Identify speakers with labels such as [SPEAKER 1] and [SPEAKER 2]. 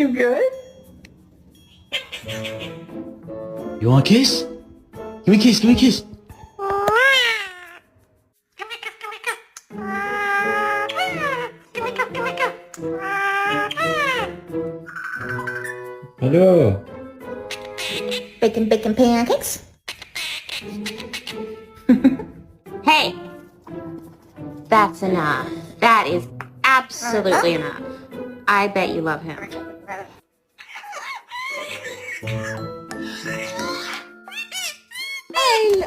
[SPEAKER 1] You good?
[SPEAKER 2] You want a kiss? Give me a kiss, give me a kiss. Hello.
[SPEAKER 1] Bacon, bacon pancakes?
[SPEAKER 3] Hey, that's enough. That is absolutely enough. I bet you love him.
[SPEAKER 1] Hey!